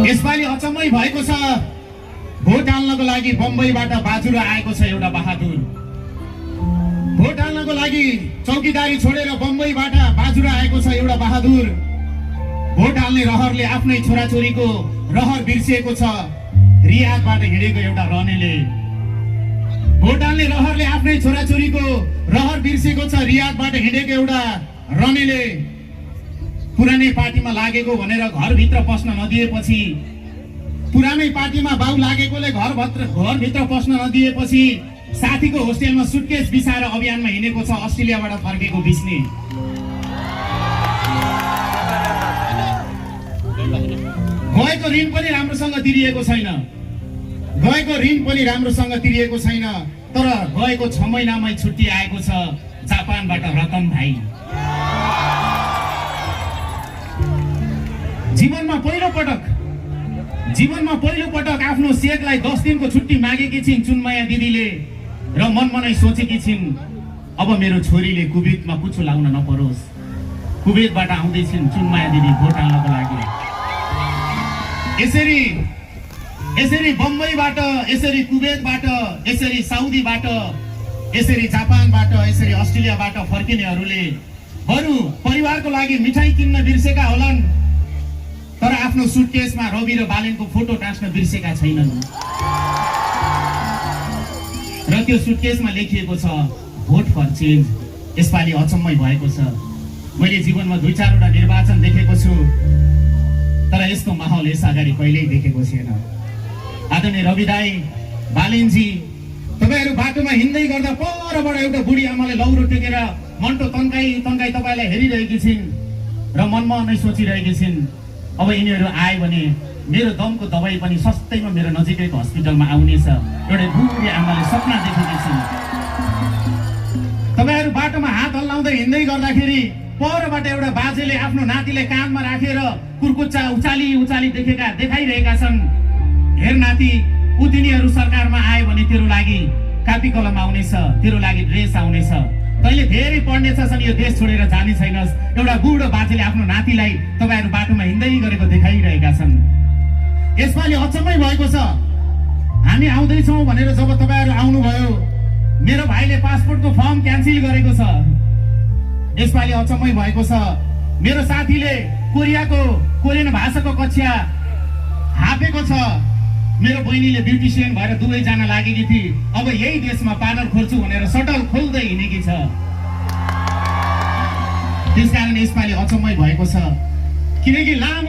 यसपालि अचम्मै भएको छ। भोट हाल्नको लागि बम्बईबाट बाजुरा आएको छ एउटा बहादुर। भोट हाल्नको लागि चौकीदारी छोडेर बम्बईबाट बाजुरा आएको छ एउटा बहादुर। भोट हाल्ने रहरले आफ्नै छोराछोरीको रहर बिर्सिएको छ रियादबाट हिँडेको एउटा रनेले। भोट हाल्ने रहरले आफ्नै छोराछोरीको रहर बिर्सिएको छ रियादबाट हिँडेको एउटा रनेले। पुरानै पार्टीमा लागेको भनेर घरभित्र पस्न नदिएपछि, पुरानै पार्टीमा बाउ लागेकोले घरभित्र पस्न नदिएपछि साथीको होस्टेलमा सुटकेस बिसाएर अभियानमा हिँडेको छ अस्ट्रेलियाबाट फर्केको बिस्ने। गएको ऋण पनि राम्रोसँग तिरिएको छैन, गएको ऋण पनि राम्रोसँग तिरिएको छैन। तर गएको 6 महिनामै छुट्टी आएको छ जापानबाट रतन भाइ। जीवनमा पहिलो पटक आफ्नो सेकलाई 10 दिनको छुट्टी मागेकी छिन् चुनमाया दिदीले र मनमनै सोचेकी छिन् अब मेरो छोरीले कुवेतमा कुछु लाउन नपरोस्। कुवेतबाट आउँदैछिन् चुनमाया दिदी भोट हाल्नको लागि। यसरी बम्बईबाट, यसरी कुवेतबाट, यसरी साउदीबाट, यसरी जापानबाट, यसरी अस्ट्रेलियाबाट फर्किनेहरूले बरु परिवारको लागि मिठाई किन्न बिर्सेका होलान्, तर आफ्नो सुटकेसमा रवि र बालेनको फोटो टाँस्न बिर्सेका छैनन्। र त्यो सुटकेसमा लेखिएको छ भोट फर चेन्ज। यसपालि अचम्मै भएको छ। मैले जीवनमा 2-4 वटा निर्वाचन देखेको छु, तर यस्तो माहौल यस अगाडि कहिल्यै देखेको छैन। आदरणीय रवि दाई, बालेनजी, तपाईहरु बाटोमा हिँड्दै गर्दा परबाट एउटा बुढी आमाले लौरो टेकेर मन्टो तन्काई तपाईलाई हेरिरहेकी छिन् र मनमा नै सोचिरहेकी छिन् अब यिनीहरू आए भने मेरो दमको दबाई पनि सस्तैमा मेरो नजिकैको हस्पिटलमा आउनेछ। एउटा बुढी आमाले सपना देखेकी छिन्। तपाईहरु बाटोमा हात हल्लाउँदै हिँड्दै गर्दाखेरि परबाट एउटा बाजेले आफ्नो नातिले कानमा राखेर कुर्कुच्चा उचाली देखाइरहेका छन्। हेर नाति, तिनीहरू सरकारमा आए भने तेरो लागि कापी कलम आउनेछ, तेरो लागि ड्रेस आउनेछ, तैले धेरै पढ्ने छस् अनि यो देश छोडेर जाने छैनस्। एउटा बुढो बाजेले आफ्नो नातिलाई तपाईहरु बाटोमा हिँड्दै गरेको देखाइरहेका छन्। यसपालि अचम्मै भएको छ। हामी आउँदैछौँ भनेर जब तपाईहरु आउनुभयो, मेरो भाइले पासपोर्टको फर्म क्यान्सल गरेको छ। यसपालि अचम्मै भएको छ। मेरो साथीले कोरियन भाषाको कक्षा हापेको छ। मेरो बहिनीले ब्युटिसियन भएर दुवै जान लागेकी थिए। अब यही देशमा पार्लर खोल्छु भनेर सटल खोल्दै हिँडेकी छ। त्यसकारण यसपालि अचम्मै भएको छ, किनकि लामो